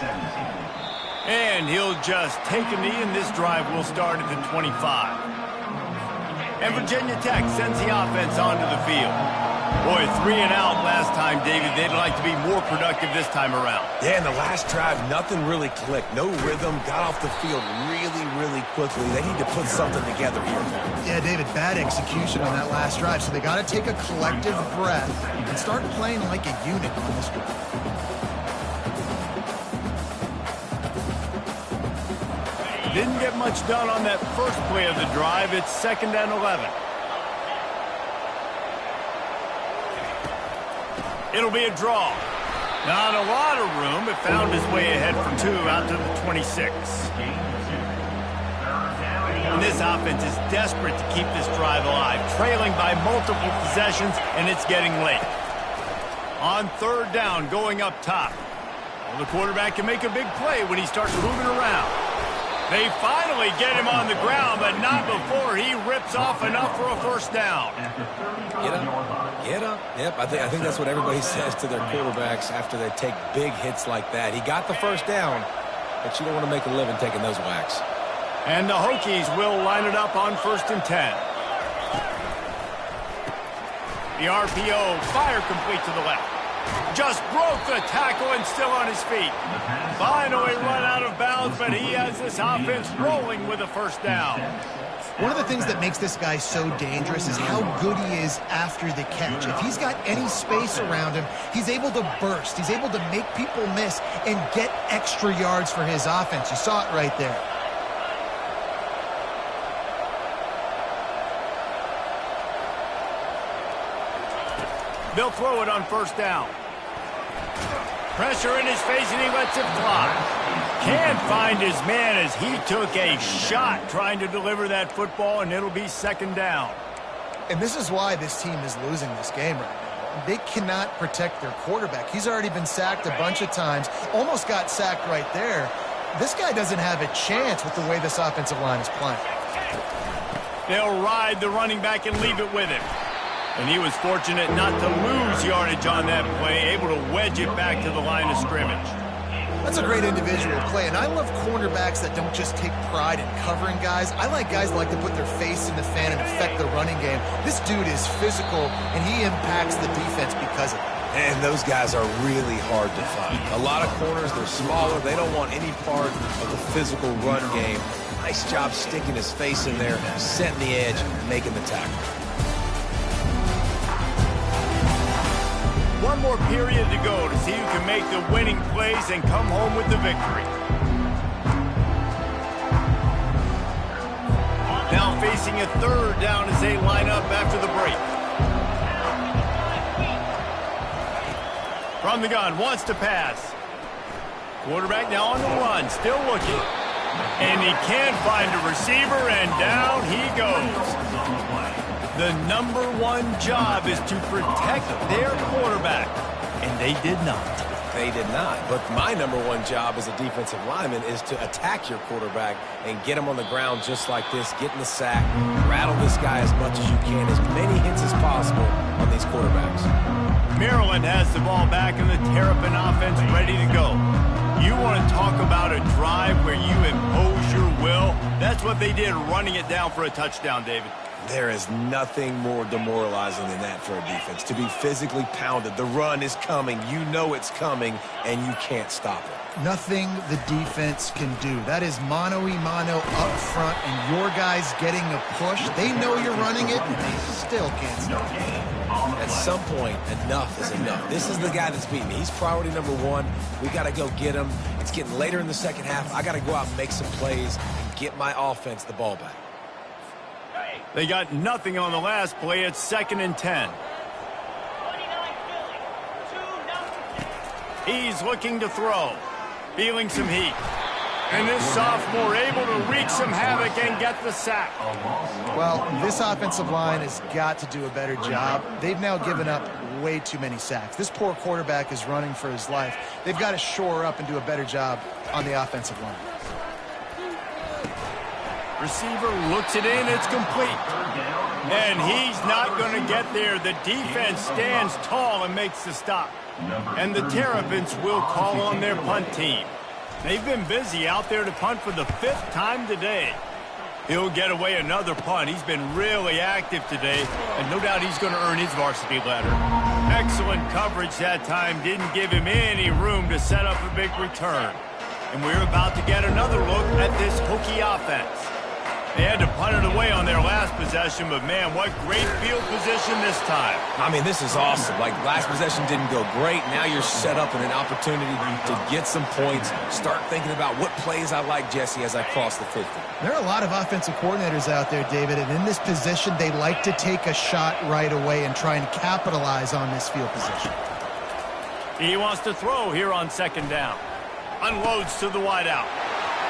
17. And he'll just take a knee, and this drive will start at the 25. And Virginia Tech sends the offense onto the field. Boy, 3 and out last time, David. They'd like to be more productive this time around. Yeah, in the last drive, nothing really clicked. No rhythm, got off the field really, really quickly. They need to put something together here. Yeah, David, bad execution on that last drive, so they got to take a collective breath and start playing like a unit on this drive. Didn't get much done on that first play of the drive. It's 2nd and 11. It'll be a draw. Not a lot of room. It found its way ahead for 2 out to the 26. And this offense is desperate to keep this drive alive, trailing by multiple possessions, and it's getting late. On 3rd down, going up top. Well, the quarterback can make a big play when he starts moving around. They finally get him on the ground, but not before he rips off enough for a first down. Get up. Get up. Yep, I think that's what everybody says to their quarterbacks after they take big hits like that. He got the first down, but you don't want to make a living taking those whacks. And the Hokies will line it up on 1st and 10. The RPO, fire complete to the left. Just broke the tackle and still on his feet. Finally run out of bounds, but he has this offense rolling with a first down. One of the things that makes this guy so dangerous is how good he is after the catch. If he's got any space around him, he's able to burst. He's able to make people miss and get extra yards for his offense. You saw it right there. They'll throw it on 1st down. Pressure in his face, and he lets it fly. Can't find his man as he took a shot trying to deliver that football, and it'll be 2nd down. And this is why this team is losing this game right now. They cannot protect their quarterback. He's already been sacked a bunch of times, almost got sacked right there. This guy doesn't have a chance with the way this offensive line is playing. They'll ride the running back and leave it with him. And he was fortunate not to lose yardage on that play, able to wedge it back to the line of scrimmage. That's a great individual play, and I love cornerbacks that don't just take pride in covering guys. I like guys that like to put their face in the fan and affect the running game. This dude is physical, and he impacts the defense because of it. And those guys are really hard to find. A lot of corners, they're smaller. They don't want any part of the physical run game. Nice job sticking his face in there, setting the edge, making the tackle. One more period to go to see who can make the winning plays and come home with the victory. Now facing a 3rd down as they line up after the break. From the gun, wants to pass. Quarterback now on the run, still looking. And he can't find a receiver, and down he goes. The #1 job is to protect their quarterback, and they did not. They did not. But my #1 job as a defensive lineman is to attack your quarterback and get him on the ground just like this, get in the sack, rattle this guy as much as you can, as many hits as possible on these quarterbacks. Maryland has the ball back in the Terrapin offense ready to go. You want to talk about a drive where you impose your will? That's what they did, running it down for a touchdown, David. There is nothing more demoralizing than that for a defense, to be physically pounded. The run is coming. You know it's coming, and you can't stop it. Nothing the defense can do. That is mano-a-mano up front, and your guys getting a push. They know you're running it, and they still can't stop it. At some point, enough is enough. This is the guy that's beating me. He's priority #1. We got to go get him. It's getting later in the second half. I got to go out and make some plays and get my offense the ball back. They got nothing on the last play. It's 2nd and 10. He's looking to throw. Feeling some heat. And this sophomore able to wreak some havoc and get the sack. Well, this offensive line has got to do a better job. They've now given up way too many sacks. This poor quarterback is running for his life. They've got to shore up and do a better job on the offensive line. Receiver looks it in. It's complete. And he's not going to get there. The defense stands tall and makes the stop. And the Terrapins will call on their punt team. They've been busy out there to punt for the 5th time today. He'll get away another punt. He's been really active today, and no doubt he's going to earn his varsity letter. Excellent coverage that time. Didn't give him any room to set up a big return. And we're about to get another look at this Hokie offense. They had to punt it away on their last possession, but man, what great field position this time. I mean, this is awesome. Like, last possession didn't go great. Now you're set up in an opportunity to get some points. Start thinking about what plays I like, Jesse, as I cross the 50. There are a lot of offensive coordinators out there, David, and in this position, they like to take a shot right away and try and capitalize on this field position. He wants to throw here on 2nd down. Unloads to the wideout.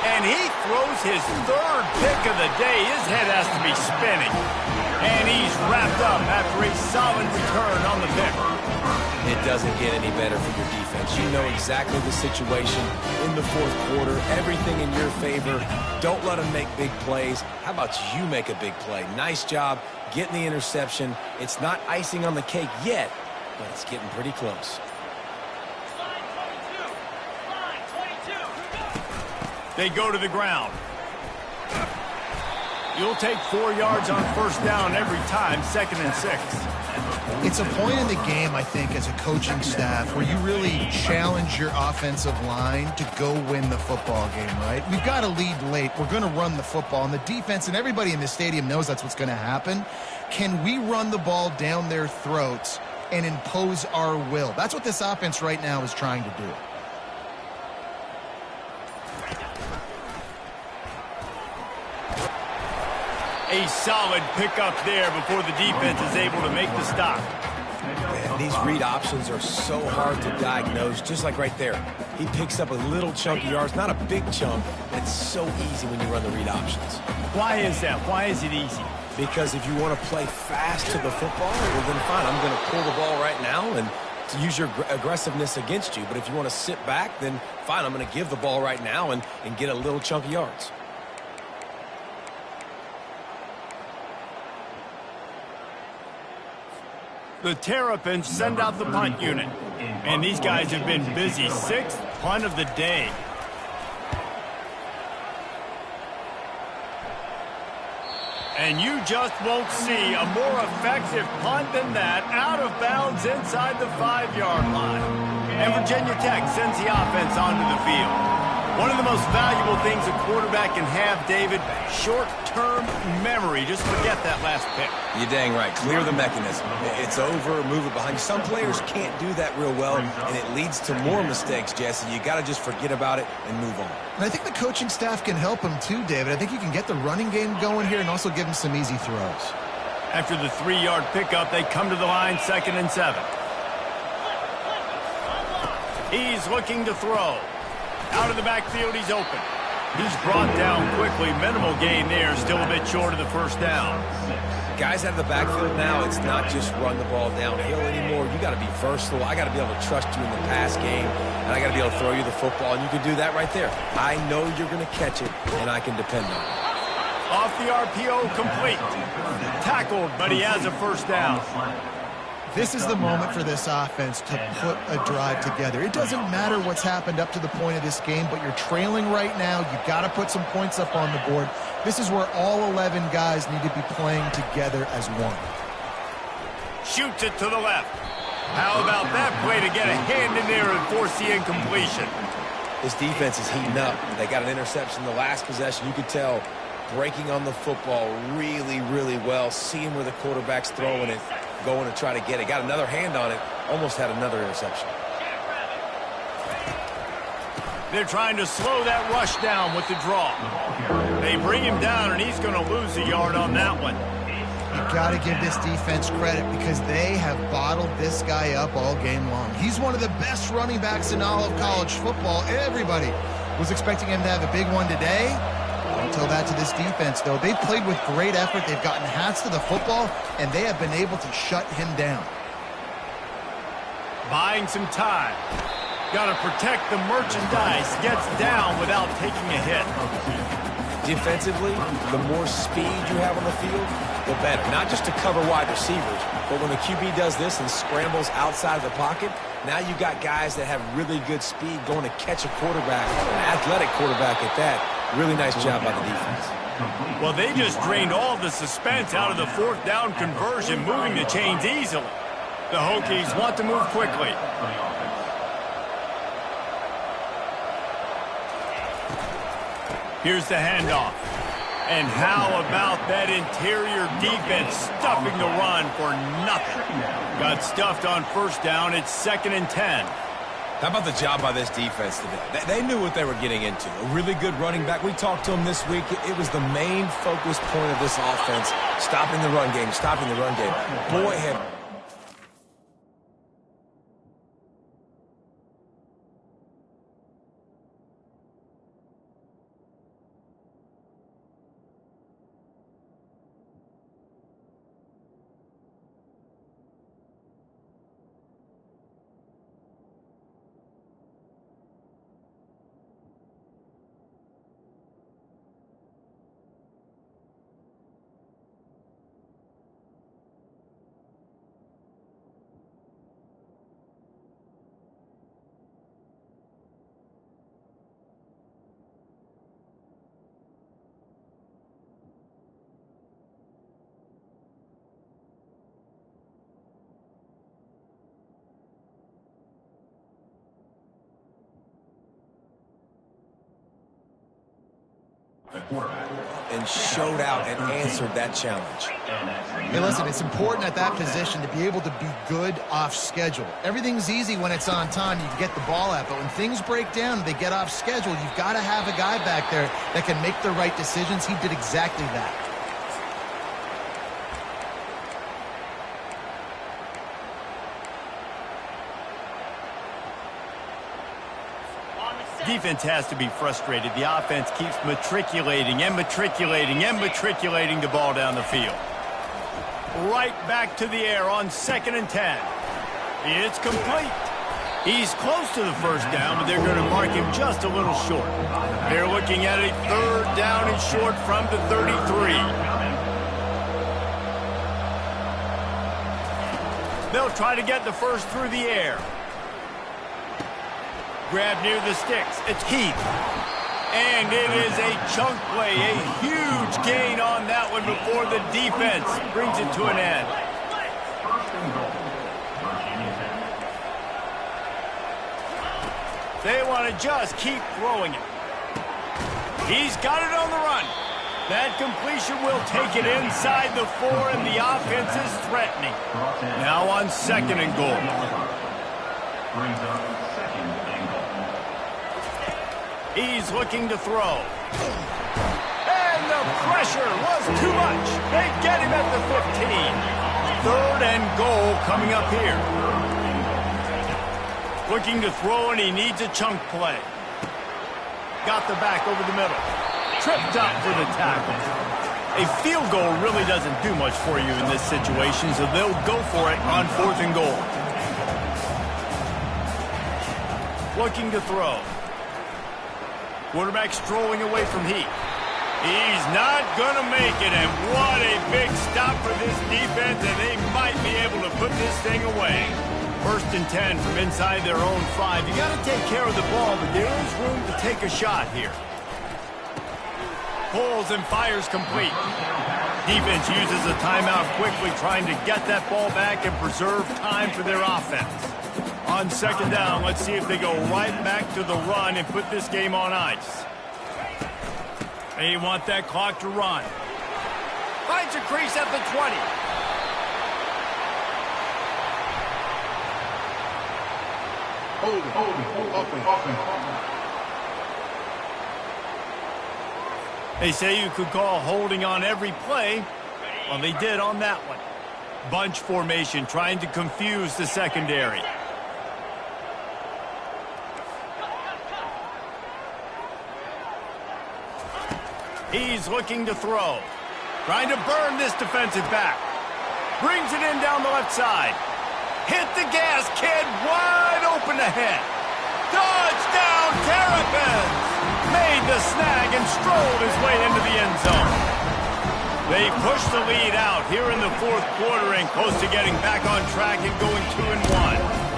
And he throws his 3rd pick of the day. His head has to be spinning. And he's wrapped up after a solid return on the pick. It doesn't get any better for your defense. You know exactly the situation in the 4th quarter. Everything in your favor. Don't let them make big plays. How about you make a big play? Nice job getting the interception. It's not icing on the cake yet, but it's getting pretty close. They go to the ground. You'll take 4 yards on 1st down every time, 2nd and 6. It's a point in the game, I think, as a coaching staff where you really challenge your offensive line to go win the football game, right? We've got to lead late. We're going to run the football. And the defense and everybody in the stadium knows that's what's going to happen. Can we run the ball down their throats and impose our will? That's what this offense right now is trying to do. A solid pickup there before the defense is able to make the stop. Man, these read options are so hard to diagnose, just like right there. He picks up a little chunk of yards, not a big chunk, but it's so easy when you run the read options. Why is that? Why is it easy? Because if you want to play fast to the football, well then fine, I'm going to pull the ball right now and to use your aggressiveness against you. But if you want to sit back, then fine, I'm going to give the ball right now and get a little chunk of yards. The Terrapins send out the punt unit. And these guys have been busy. 6th punt of the day. And you just won't see a more effective punt than that. Out of bounds inside the 5-yard line. And Virginia Tech sends the offense onto the field. One of the most valuable things a quarterback can have, David, short-term memory. Just forget that last pick. You're dang right. Clear the mechanism. It's over, move it behind you. Some players can't do that real well, and it leads to more mistakes, Jesse. You got to just forget about it and move on. And I think the coaching staff can help him too, David. I think you can get the running game going here and also give him some easy throws. After the 3-yard pickup, they come to the line, 2nd and 7. He's looking to throw. Out of the backfield, he's open. He's brought down quickly. Minimal gain there. Still a bit short of the first down. Guys out of the backfield now, it's not just run the ball downhill anymore. You got to be versatile. I got to be able to trust you in the pass game, and I got to be able to throw you the football, and you can do that right there. I know you're going to catch it, and I can depend on it. Off the RPO, complete. Tackled, but he has a first down. This is the moment for this offense to put a drive together. It doesn't matter what's happened up to the point of this game, but you're trailing right now. You've got to put some points up on the board. This is where all 11 guys need to be playing together as one. Shoots it to the left. How about that play to get a hand in there and force the incompletion? This defense is heating up. They got an interception the last possession. You could tell breaking on the football really, really well, seeing where the quarterback's throwing it, going to try to get it. Got another hand on it, almost had another interception. They're trying to slow that rush down with the draw. They bring him down, and he's going to lose a yard on that one. You've got to give this defense credit because they have bottled this guy up all game long. He's one of the best running backs in all of college football. Everybody was expecting him to have a big one today. Don't tell that to this defense, though. They've played with great effort. They've gotten hats to the football, and they have been able to shut him down. Buying some time. Got to protect the merchandise. Gets down without taking a hit. Defensively, the more speed you have on the field, the better. Not just to cover wide receivers, but when the QB does this and scrambles outside of the pocket, now you got guys that have really good speed going to catch a quarterback, an athletic quarterback at that. Really nice job by the defense. Well, they just drained all the suspense out of the fourth down conversion, moving the chains easily. The Hokies want to move quickly. Here's the handoff. And how about that interior defense stuffing the run for nothing? Got stuffed on first down. It's 2nd and 10. How about the job by this defense today? They knew what they were getting into. A really good running back. We talked to him this week. It was the main focus point of this offense, stopping the run game, stopping the run game. Boy, have... and showed out and answered that challenge. Hey, listen, it's important at that position to be able to be good off schedule. Everything's easy when it's on time. You can get the ball out, but when things break down and they get off schedule, you've got to have a guy back there that can make the right decisions. He did exactly that. Defense has to be frustrated. The offense keeps matriculating and matriculating and matriculating the ball down the field. Right back to the air on 2nd and 10. It's complete. He's close to the first down, but they're going to mark him just a little short. They're looking at a 3rd down and short from the 33. They'll try to get the first through the air. Grab near the sticks. It's Keith. And it is a chunk play. A huge gain on that one before the defense brings it to an end. They want to just keep throwing it. He's got it on the run. That completion will take it inside the 4, and the offense is threatening. Now on 2nd and goal. Brings up 2nd and goal. He's looking to throw. And the pressure was too much. They get him at the 15. 3rd and goal coming up here. Looking to throw, and he needs a chunk play. got the back over the middle. Tripped up for the tackle. A field goal really doesn't do much for you in this situation, so they'll go for it on 4th and goal. Looking to throw. Quarterback strolling away from Heat. He's not going to make it, and what a big stop for this defense, and they might be able to put this thing away. 1st and 10 from inside their own 5. You got to take care of the ball, but there is room to take a shot here. Pulls and fires complete. Defense uses a timeout quickly, trying to get that ball back and preserve time for their offense. On 2nd down, let's see if they go right back to the run and put this game on ice. They want that clock to run. Finds a crease at the 20. They say you could call holding on every play. Well, they did on that one. Bunch formation, trying to confuse the secondary. He's looking to throw. Trying to burn this defensive back. Brings it in down the left side. Hit the gas, kid. Wide open ahead. Touchdown, Terrapins! Made the snag and strolled his way into the end zone. They pushed the lead out here in the 4th quarter and close to getting back on track and going 2-1.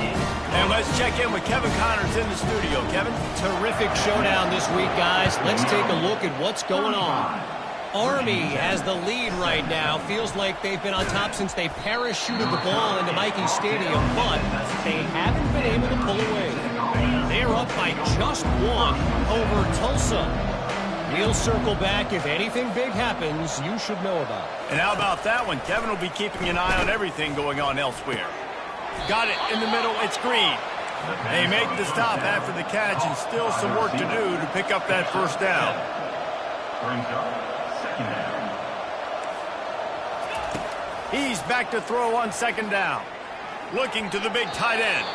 And let's check in with Kevin Connors in the studio. Kevin? Terrific showdown this week, guys. Let's take a look at what's going on. Army has the lead right now. Feels like they've been on top since they parachuted the ball into Michie Stadium, but they haven't been able to pull away. They're up by just 1 over Tulsa. We'll circle back. If anything big happens, you should know about it. And how about that one? Kevin will be keeping an eye on everything going on elsewhere. Got it in the middle. It's Green. They make the stop after the catch, and still some work to do to pick up that 1st down. Brings up 2nd down. He's back to throw on 2nd down. Looking to the big tight end.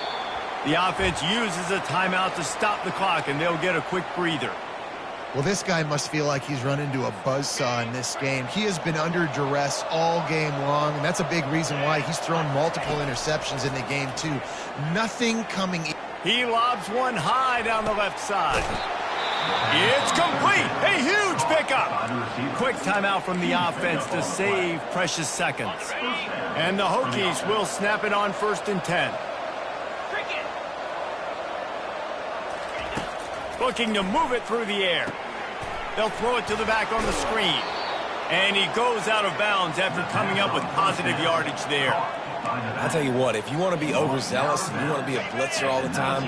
The offense uses a timeout to stop the clock, and they'll get a quick breather. Well, this guy must feel like he's run into a buzzsaw in this game. He has been under duress all game long, and that's a big reason why he's thrown multiple interceptions in the game, too. Nothing coming in. He lobs one high down the left side. It's complete. A huge pickup. Quick timeout from the offense to save precious seconds. And the Hokies will snap it on 1st and 10. Looking to move it through the air. They'll throw it to the back on the screen. And he goes out of bounds after coming up with positive yardage there. I'll tell you what, if you want to be overzealous and you want to be a blitzer all the time,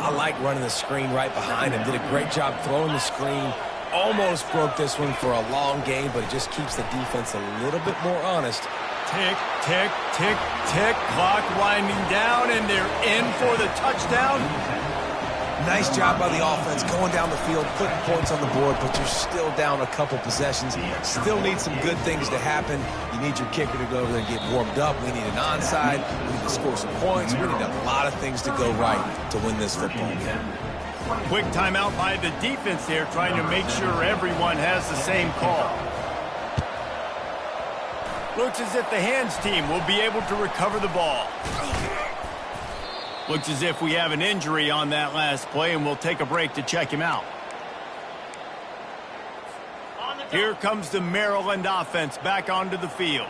I like running the screen right behind him. Did a great job throwing the screen. Almost broke this one for a long game, but it just keeps the defense a little bit more honest. Tick, tick, tick, tick. Clock winding down, and they're in for the touchdown. Nice job by the offense going down the field, putting points on the board, but you're still down a couple possessions. Still need some good things to happen. You need your kicker to go over there and get warmed up. We need an onside. We need to score some points. We need a lot of things to go right to win this football game. Quick timeout by the defense there, trying to make sure everyone has the same call. Looks as if the hands team will be able to recover the ball. Looks as if we have an injury on that last play, and we'll take a break to check him out. Here comes the Maryland offense back onto the field.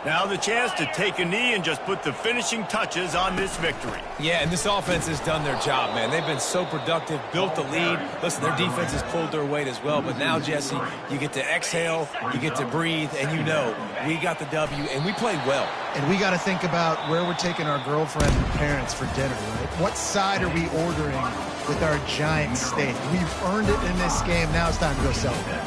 Now the chance to take a knee and just put the finishing touches on this victory. Yeah, and this offense has done their job, man. They've been so productive, built the lead. Listen, their defense has pulled their weight as well. But now, Jesse, you get to exhale, you get to breathe, and you know we got the W, and we played well. And we got to think about where we're taking our girlfriend and parents for dinner, right? What side are we ordering with our giant steak? We've earned it in this game. Now it's time to go celebrate.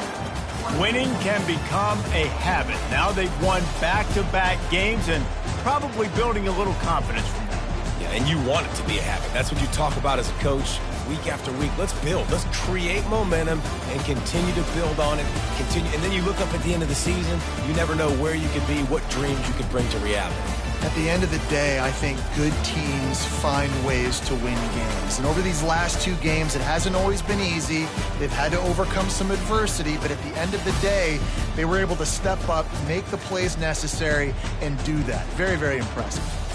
Winning can become a habit. Now they've won back-to-back games and probably building a little confidence from that. Yeah, and you want it to be a habit. That's what you talk about as a coach week after week. Let's build. Let's create momentum and continue to build on it. Continue, and then you look up at the end of the season, you never know where you could be, what dreams you could bring to reality. At the end of the day, I think good teams find ways to win games. And over these last 2 games, it hasn't always been easy. They've had to overcome some adversity, but at the end of the day, they were able to step up, make the plays necessary, and do that. Very, very impressive.